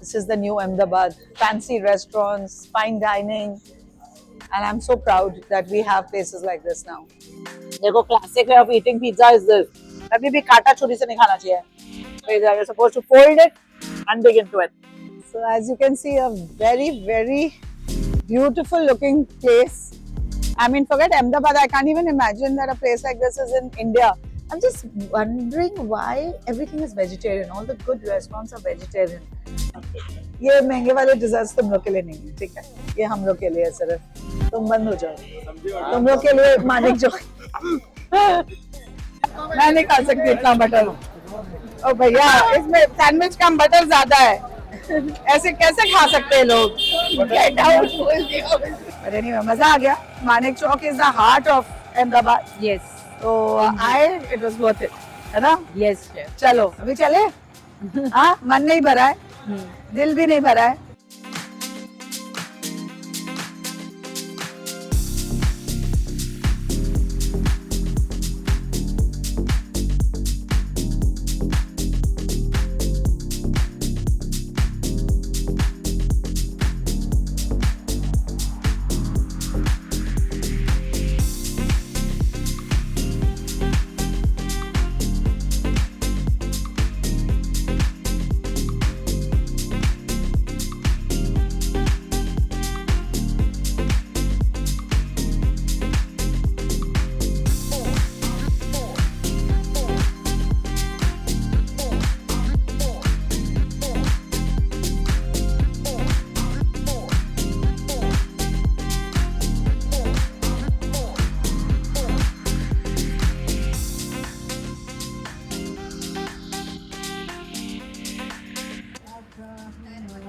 This is the new Ahmedabad. Fancy restaurants, fine dining. And I'm so proud that we have places like this now. देखो, classic way of eating pizza is this. कभी भी काटा छुरी से नहीं खाना चाहिए. You're supposed to fold it and dig into it. So as you can see, a very, very beautiful looking place. I mean, forget Ahmedabad. I can't even imagine that a place like this is in India. I'm just wondering why everything is vegetarian. All the good restaurants are vegetarian. ये महंगे वाले desserts तुम लोग के लिए नहीं है, ठीक है? ये हम लोग के लिए है सिर्फ. तुम बंद हो जाओ. तुम लोग के लिए मानिक जो. मैं नहीं खा सकती इतना बटर. ओ भैया, इसमें सैंडविच का बटर ज्यादा है. ऐसे कैसे खा सकते हैं लोग? Get out. But anyway, मजा आ गया. मानिक चौक is the heart of Ahmedabad. Yes. So it was worth it, है ना? Yes, chef. चलो अभी चले. हाँ, मन नहीं भरा है, दिल भी नहीं भरा है.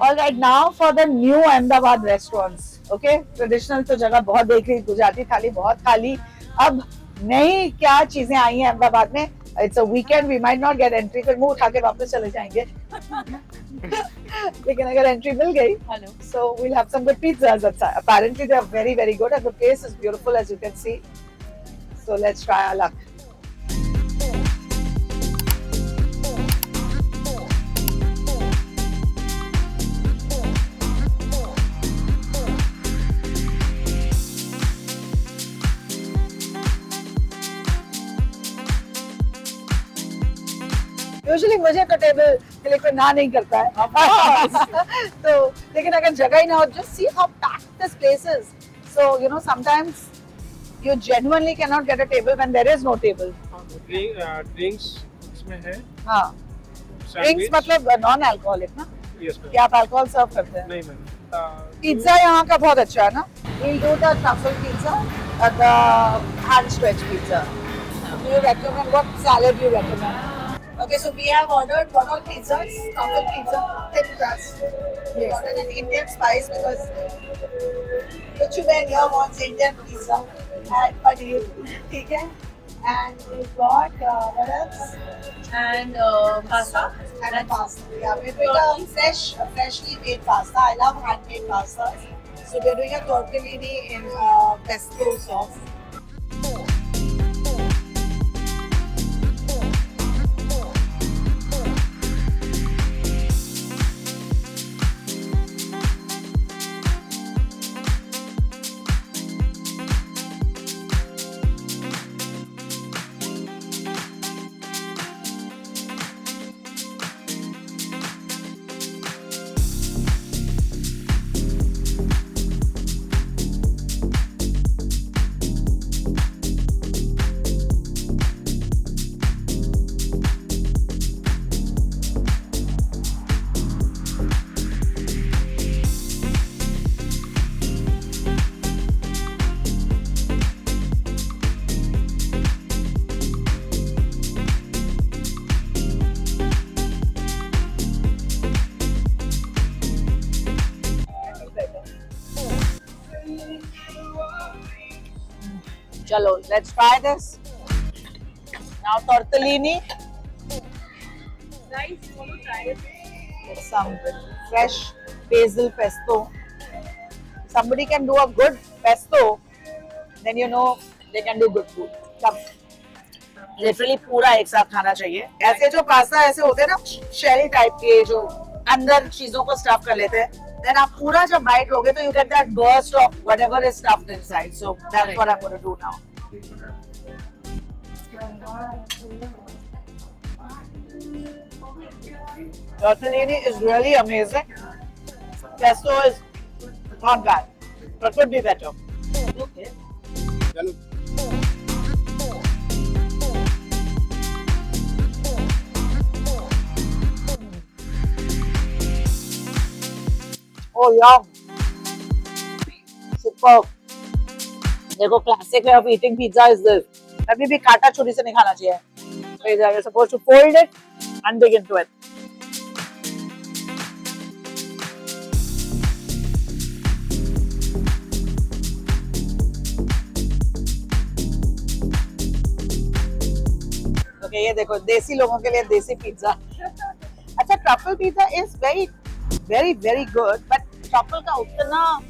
All right, now for the new Ahmedabad restaurants. Okay, traditional तो जगह बहुत देख ली, गुजराती थाली बहुत खा ली. अब नई क्या चीजें आई हैं अहमदाबाद में. It's a weekend, we might not get entry. फिर मुंह उठा के वापस चले जाएंगे. लेकिन अगर entry मिल गई, so we'll have some good pizzas. Apparently they are very, very good, and the place is beautiful as you can see. So let's try our luck. Usually मुझे तो टेबल के लिए कोई ना नहीं करता है. तो लेकिन अगर जगह ही ना हो, just see how packed this place is. So you know, sometimes you genuinely cannot get a table when there is no table. Drinks इसमें है. हाँ, ड्रिंक्स मतलब नॉन अल्कोहलिक ना? Yes, ma'am. क्या आप अल्कोहल सर्व करते हैं? नहीं मैम. पिज्जा यहाँ का बहुत अच्छा है ना? We'll do the truffle pizza or the hand stretch pizza. Do you recommend, what salad do you recommend? Okay, so we have ordered one of pizzas, truffle pizza, thin crust. Yes, and an Indian spice because which man here wants Indian pizza and paneer, okay? And we've got what else? And pasta. And pasta. Yeah, we're doing a freshly made pasta. I love handmade pastas. So we're doing a tortellini in pesto sauce. Chalo, let's try this. Now tortellini. Nice, want to try it? With some fresh basil pesto. Somebody can do a good pesto, then you know they can do good food. Come. Literally पूरा एक साथ खाना चाहिए. ऐसे जो pasta ऐसे होते हैं ना, शेली टाइप के जो अंदर चीजों को स्टफ कर लेते हैं. Then आप पूरा जब बाइट लोगे तो you get that burst of whatever is stuffed inside. So that's what I'm going to do now. Tortellini is really amazing. Pesto is not bad, but could be better. Okay. Oh, yum. Superb. देखो classic way of eating pizza is this. कभी भी काटा छुरी से नहीं खाना चाहिए. So you're supposed to fold it and dig into it. Okay, ये देखो देसी लोगों के लिए देसी पिज्जा. अच्छा, truffle pizza is very very good, but truffle का उतना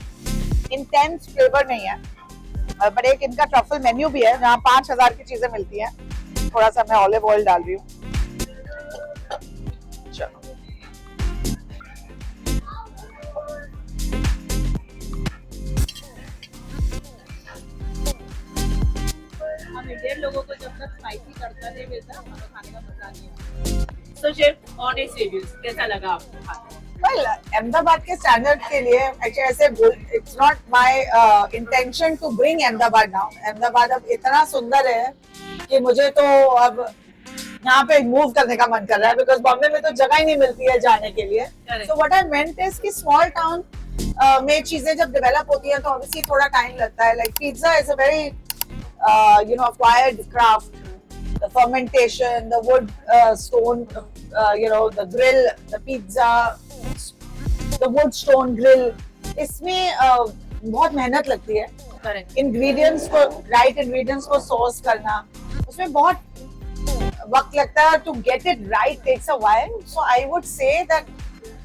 इंटेंस फ्लेवर नहीं है. बट एक इनका ट्रफल मेन्यू भी है जहाँ 5000 की चीजें मिलती हैं. थोड़ा सा मैं ऑलिव ऑयल डाल रही हूँ. चलो, हम इंडियन लोगों को जब तक स्पाइसी तड़का नहीं मिलता हमें खाने का मजा नहीं आता. So शेफ, ऑनेस्ट रिव्यूज कैसा लगा आपको खाना? well, अहमदाबाद के स्टैंडर्ड के लिए actually ऐसे it's not my intention to bring Ahmedabad now. Ahmedabad अब इतना सुंदर है कि मुझे तो अब यहाँ पे मूव करने का मन कर रहा है, बिकॉज बॉम्बे में तो जगह ही नहीं मिलती है जाने के लिए. So what I meant is कि स्मॉल टाउन में चीजें जब डेवलप होती हैं तो ऑब्वियसली थोड़ा टाइम लगता है. Like pizza is a very acquired craft. The fermentation, the wood stone, the grill, the pizza, the wood stone grill. इसमें बहुत मेहनत लगती है. करेक्ट. इंग्रेडिएंट्स को, राइट इंग्रेडिएंट्स को सोर्स करना, उसमें बहुत वक्त लगता है. To get it right takes a while. So I would say that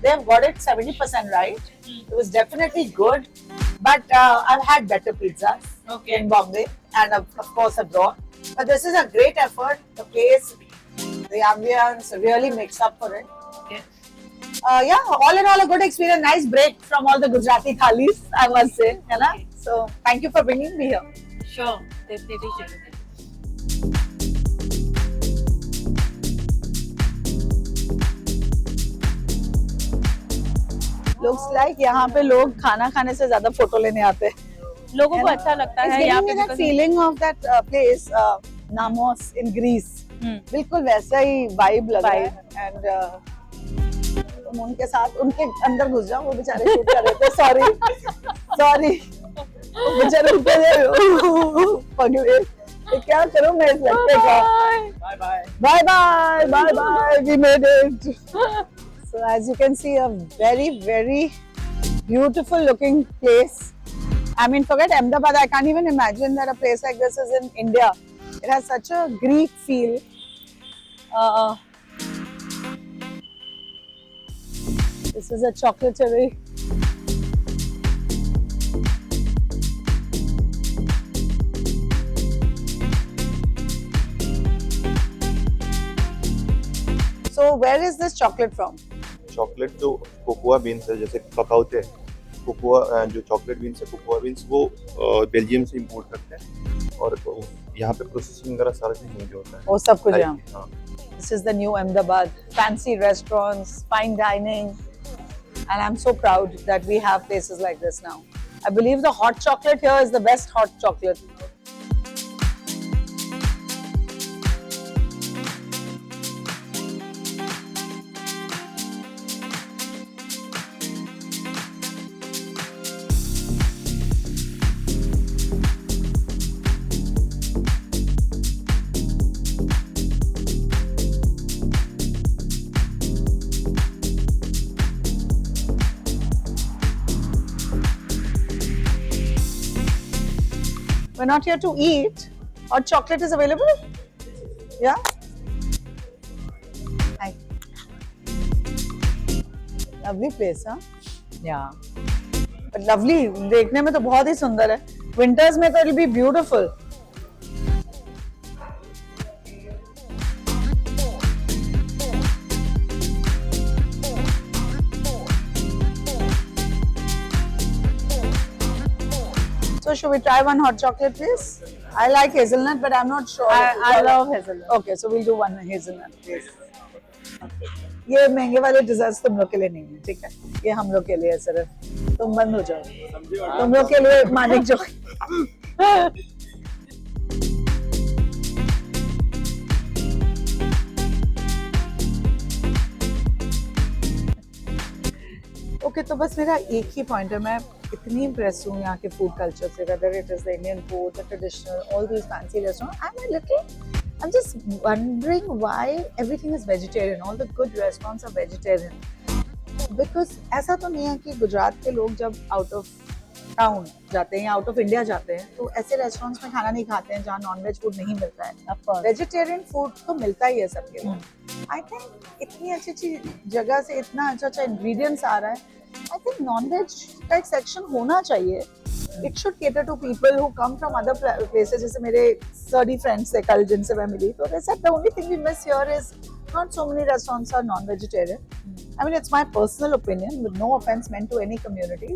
they have got it 70% right. It was definitely good, but I've had better pizzas in Bombay and of course abroad. But this is a great effort. The place, the ambience really makes up for it. Okay. Yeah, all in all a good experience. Nice break from all the Gujarati thalis, I must say. है ना? So thank you for bringing me here. Sure, definitely chef. Looks like यहाँ पे लोग खाना खाने से ज्यादा photo लेने आते हैं. लोगों को अच्छा लगता है यहाँ पे. that feeling of that place, Namos in Greece. बिल्कुल वैसा ही वाइब लग रहा है. एंड तुम उनके साथ उनके अंदर घुस जाओ. वो बेचारे शूट कर रहे थे. सॉरी बेचारे पगले. क्या करूं मैं इस लड़के का. Bye we made it. So as you can see, a very very beautiful looking place. I mean, forget Ahmedabad. I can't even imagine that a place like this is in India. It has such a Greek feel. This is a chocolatery. So where is this chocolate from? Chocolate जो cocoa beans है, जैसे पकाते हैं cocoa, जो chocolate beans है cocoa beans, वो Belgium से import करते हैं और यहाँ पे प्रोसेसिंग वगैरह सारा चीज यहीं पे होता है. वो सब कुछ यहाँ. हाँ. This is the new Ahmedabad. Fancy restaurants, fine dining, and I'm so proud that we have places like this now. I believe the hot chocolate here is the best hot chocolate. We're not here to eat. Hot chocolate is available? Yeah? Hi. Lovely place, huh? Yeah. But lovely. देखने में तो बहुत ही सुंदर है. Winters में तो it'll be beautiful. So should we try one hot chocolate, please? I like hazelnut, but I'm not sure. I love hazelnut. Okay, so we'll do one hazelnut, please. ये महंगे वाले desserts तुम लोग के लिए नहीं है, ठीक है? ये हम लोग के लिए है सिर्फ. तुम बंद हो जाओ. तुम लोग के लिए मानिक जो. ओके तो बस मेरा एक ही पॉइंट है. मैं इतनी इम्प्रेस हूँ यहाँ के फूड कल्चर से, whether it is the Indian food, the traditional, all these fancy restaurants. I'm just wondering why everything is vegetarian. All the good restaurants are vegetarian. Because ऐसा तो नहीं है कि गुजरात के लोग जब आउट ऑफ टाउन जाते हैं या आउट ऑफ इंडिया जाते हैं तो ऐसे रेस्टोरेंट्स में खाना नहीं खाते हैं जहाँ नॉन-वेज फूड नहीं मिलता है. वेजिटेरियन फूड तो मिलता ही है सबके लिए. आई थिंक इतनी अच्छी जगह से इतना अच्छा इंग्रेडिएंट्स आ रहा है. I think non-veg का एक सेक्शन होना चाहिए. It should cater to people who come from other places. जैसे मेरे sturdy friends थे कल जिनसे मैं मिली, तो they said the only thing we miss here is not so many restaurants are non-vegetarian. I mean, it's my personal opinion, with no offense meant to any community.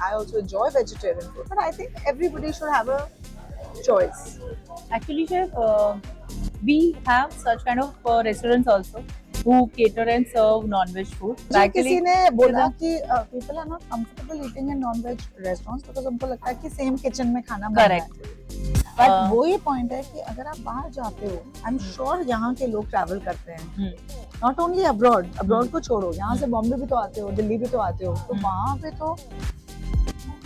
I also enjoy vegetarian food, but I think everybody should have a choice. Actually, chef, we have such kind of restaurants also who cater and serve non-veg food. जो किसी ने बोला कि people are not comfortable eating in non-veg restaurants because उनको लगता है कि same kitchen में खाना बन रहा है. But वो ये पॉइंट है कि अगर आप बाहर जाते हो, I'm sure यहाँ के लोग ट्रैवल करते हैं. Not only abroad को छोड़ो, यहाँ से बॉम्बे भी तो आते हो, दिल्ली भी तो आते हो, तो वहाँ पे तो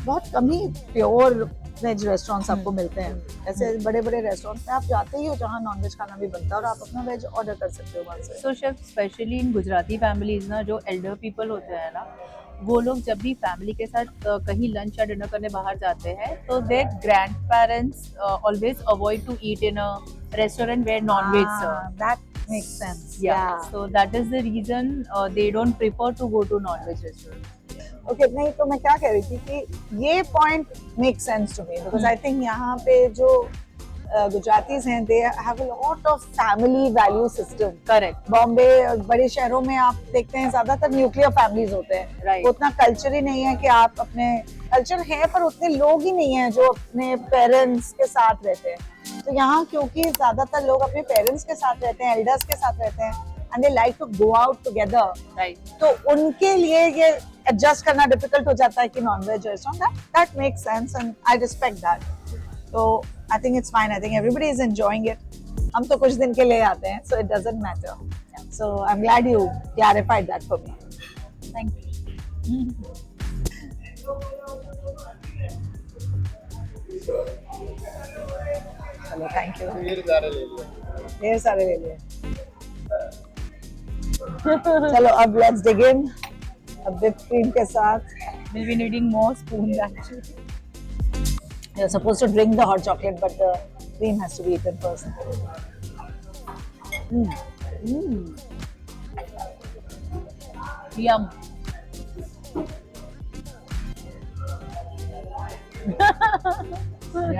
बहुत कम ही प्योर वेज रेस्टोरेंट्स आपको मिलते हैं. ऐसे बड़े बड़े रेस्टोरेंट्स में आप जाते ही हो जहाँ नॉनवेज खाना भी बनता है और आप अपना वेज ऑर्डर कर सकते हो वहाँ से. So chef, specially in Gujarati families ना, जो एल्डर पीपल होते हैं ना, वो लोग जब भी फैमिली के साथ कहीं लंच या डिनर करने बाहर जाते हैं तो their grandparents always avoid to eat in a restaurant where non veg serve. That makes sense. Yeah. So that is the reason they don't prefer to go to non-veg restaurants. Okay नहीं तो मैं क्या कह रही थी कि ये point make sense to me because I think यहाँ पे जो गुजरातीज हैं they have a lot of family value system. Correct. Bombay और बड़े शहरों में आप देखते हैं ज्यादातर न्यूक्लियर फैमिलीज होते हैं. Right. उतना कल्चर ही नहीं है कि आप अपने कल्चर है पर उतने लोग ही नहीं है जो अपने पेरेंट्स के साथ रहते हैं. तो यहाँ क्योंकि ज्यादातर लोग अपने पेरेंट्स के साथ रहते हैं, एल्डर्स के साथ रहते हैं and they like to go out together. Right. तो उनके लिए ये एडजस्ट करना डिफिकल्ट हो जाता है कि non veg restaurant. That makes sense and I respect that. तो I think it's fine. I think everybody is enjoying it. हम तो कुछ दिन के लिए आते हैं, so it doesn't matter. So I am glad you clarified that for me. Thank you. चलो थैंक यू. ढेर सारे ले लिए. चलो अब लेट्स डिग इन. अब whipped cream के साथ We'll be needing more spoons actually. you're supposed to drink the hot chocolate but the cream has to be eaten first. Yum.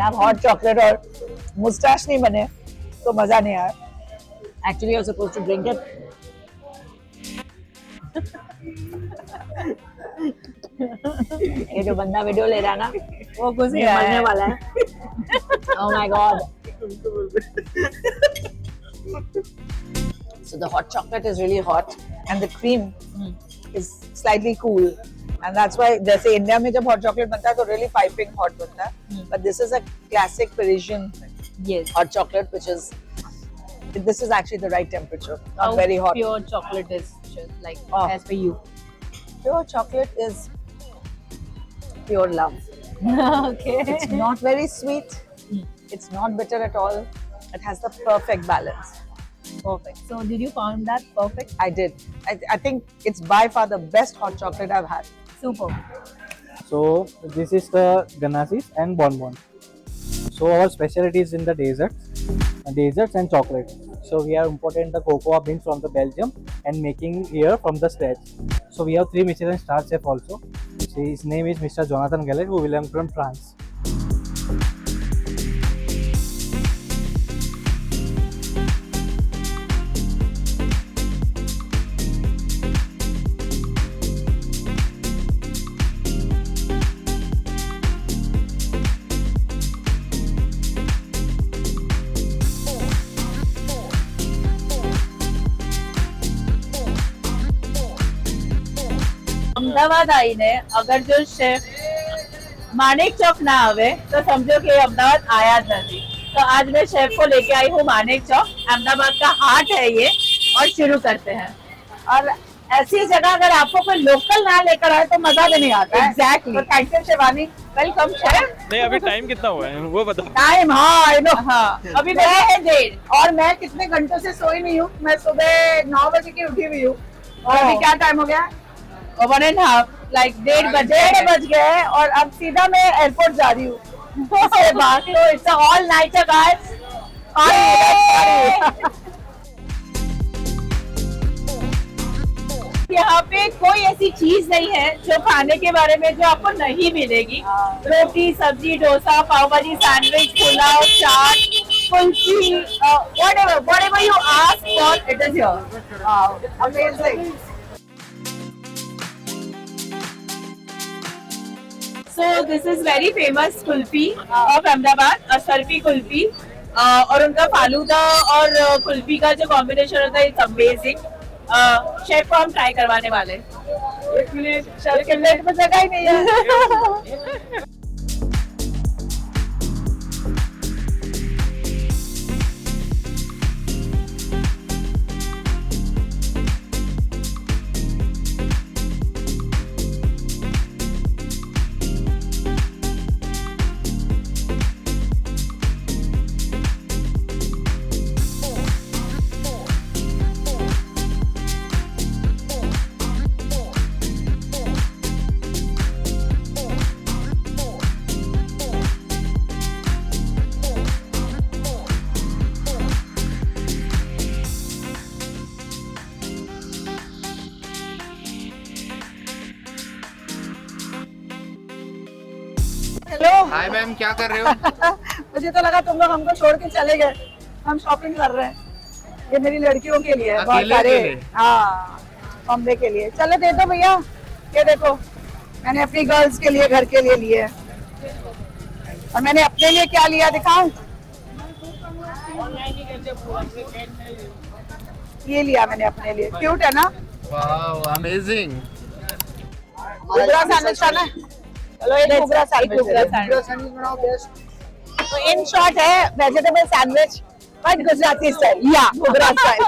आप हॉट चॉकलेट और मुस्टैच नहीं बने तो मजा नहीं आया. Actually you are supposed to drink it. ये जो बंदा वीडियो ले रहा है ना वो कुछ ये मरने वाला है. Oh my god. So the hot chocolate is really hot and the cream is slightly cool. And that's why जैसे इंडिया में जब hot chocolate बनता है तो really piping hot बनता है. But this is a classic Parisian Yes. hot chocolate which is this is actually the right temperature, not How very hot. pure chocolate is just like Oh. as per you. Pure chocolate is pure love. Okay. It's not very sweet. It's not bitter at all. It has the perfect balance. Perfect. So did you found that perfect? I did. I think it's by far the best hot chocolate I've had. Super. So this is the ganaches and bonbon. So our specialty is in the desserts and chocolate. So we have imported the cocoa beans from the Belgium and making here from the scratch. So we have 3 Michelin star chef also. So his name is Mr. Jonathan Gallet, who belongs from France. Ahmedabad आई ने अगर जो chef Manek चौक ना आवे तो समझो कि अहमदाबाद आया नहीं। तो आज मैं शेफ को लेके आई हूँ मानेक चौक, अहमदाबाद का हार्ट है ये, और शुरू करते हैं। और ऐसी जगह अगर आपको कोई लोकल ना लेकर आए तो मजा भी नहीं आता है। Exactly. तो thank you Shivani, welcome chef. नहीं अभी टाइम कितना हुआ है वो बताओ। टाइम, हाँ आई नो। हाँ, अभी मैं बजे है 1:30। और मैं कितने घंटों से सोई नहीं हूँ, मैं सुबह 9 बजे की उठी हुई हूँ। और अभी क्या टाइम हो गया? 1.5 लाइक 1:30 1:30 बज गए और अब सीधा मैं एयरपोर्ट जा रही हूँ। उसके बाद तो इट्स ऑल नाइटर गाइस। यहाँ पे कोई ऐसी चीज नहीं है जो खाने के बारे में जो आपको नहीं मिलेगी। रोटी, सब्जी, डोसा, पाव भाजी, sandwich, pulao, chaat, kulfi, whatever you ask for, it is here. Amazing. So this is very famous kulfi of Ahmedabad, Asarfi kulfi, और उनका फालूदा और कुल्फी का जो कॉम्बिनेशन होता है इट्स अमेजिंग। शेफ को हम ट्राई करवाने वाले। एक मिनट, सर के प्लेट में जगह ही नहीं है। हेलो, हाय मैम, क्या कर रहे हो? मुझे तो लगा तुम लोग हमको छोड़ के चले गए। हम शॉपिंग कर रहे हैं, ये मेरी लड़कियों के लिए है, बहुत अकेले सारे। के लिए? हाँ, बॉम्बे के लिए। चलो दे दो भैया, ये देखो मैंने अपनी गर्ल्स के लिए, घर के लिए लिए। और मैंने अपने लिए क्या लिया दिखाऊं? ये लिया मैंने अपने लिए, क्यूट है ना? Wow, amazing. घुघरा सैंडविच खाना है? चलो एक घुघरा सैंडविच। तो इन शॉर्ट है vegetable sandwich but Gujarati style, या घुघरा स्टाइल।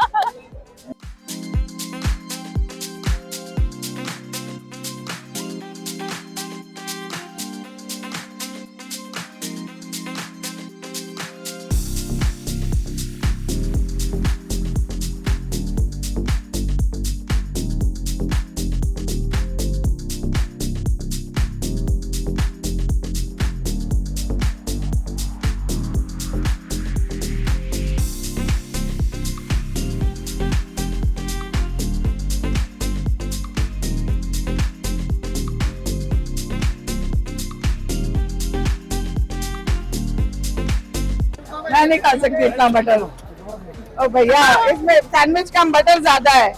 मैं नहीं खा सकती इतना बटर। ओ भैया, इसमें सैंडविच का बटर ज्यादा है,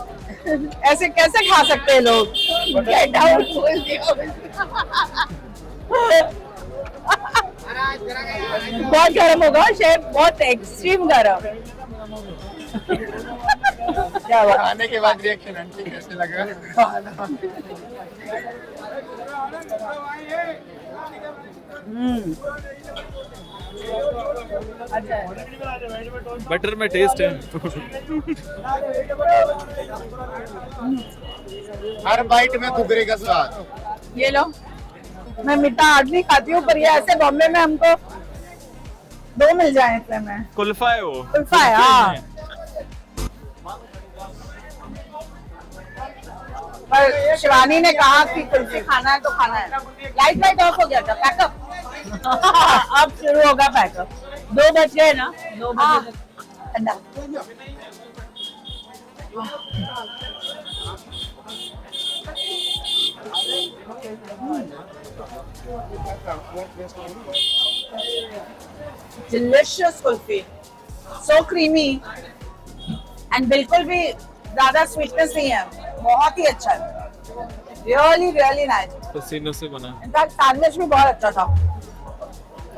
ऐसे कैसे खा सकते हैं लोग? Get out, बोल दिया। बहुत गर्म होगा शेफ, बहुत एक्सट्रीम गर्म। क्या बात। खाने के बाद रिएक्शन आंटी कैसे लगा? बटर में टेस्ट है। हर बाइट में घुघरे का स्वाद। ये लो, मैं मीठा आज नहीं खाती हूँ, पर ये ऐसे बॉम्बे में हमको 2 मिल जाए इसमें मैं। कुल्फा है वो। कुल्फा है, हाँ। पर शिवानी ने कहा कि कुल्फी खाना है तो खाना है। लाइट ऑफ हो गया था, पैकअप। अब शुरू होगा पैकअप। 2 बज गए ना, 2 बजे तक। ठंडा। Delicious kulfi, so creamy and बिल्कुल भी ज्यादा स्वीटनेस नहीं है, बहुत ही अच्छा है। Really really nice. पसीनों से बना। इनफैक्ट सैंडविच भी बहुत अच्छा था,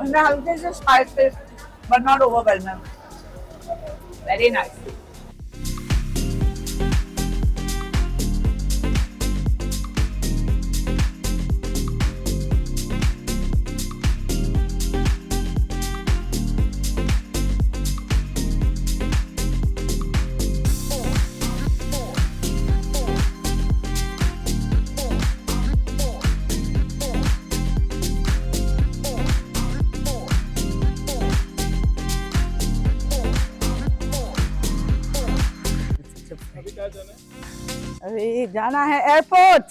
उनमें हल्के से spices but not overwhelming. Very nice. अभी जाना है एयरपोर्ट।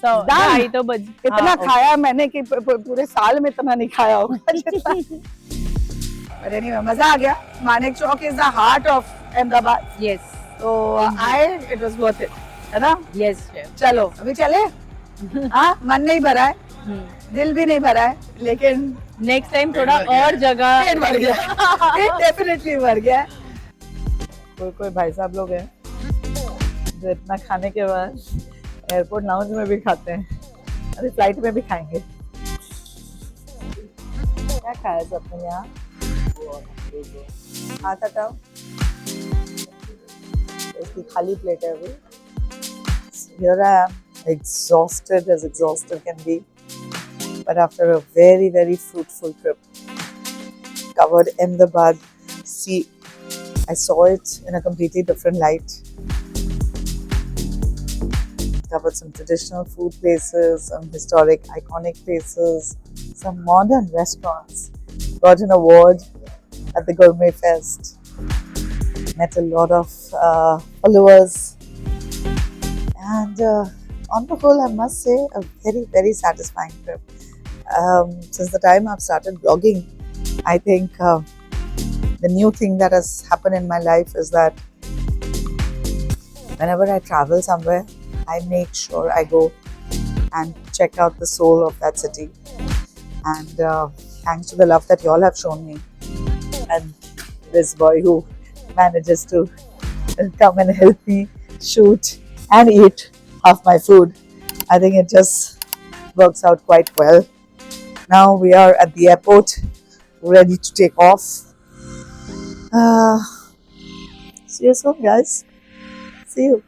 So, Done. 2:30 तो बज इतना हाँ, खाया मैंने कि पूरे साल में इतना नहीं खाया होगा जितना। But anyway, मजा आ गया। मानेक चौक is the heart of Ahmedabad. yes, So it was worth it, है ना? yes, chef. चलो अभी चले। हाँ, मन नहीं भरा है, दिल भी नहीं भरा है, लेकिन नेक्स्ट टाइम थोड़ा और जगह पेट भर गया। पेट डेफिनेटली भर गया है। कोई भाई साहब लोग हैं जो इतना खाने के बाद एयरपोर्ट लाउंज में भी खाते हैं, अरे फ्लाइट में भी खाएंगे। क्या खाया सबने यहाँ? हाथ हटाओ। इसकी खाली प्लेट है अभी। Here I am, exhausted as exhausted can be, but after a very, very fruitful trip, covered Ahmedabad. See, I saw it in a completely different light. Covered some traditional food places, some historic, iconic places, some modern restaurants. Got an award at the Gourmet Fest. Met a lot of followers. And on the whole, I must say, a very, very satisfying trip. Since the time I've started blogging, I think the new thing that has happened in my life is that whenever I travel somewhere, I make sure I go and check out the soul of that city. And thanks to the love that you all have shown me, and this boy who manages to come and help me shoot and eat half my food, I think it just works out quite well. Now we are at the airport, ready to take off. See you soon, guys. See you.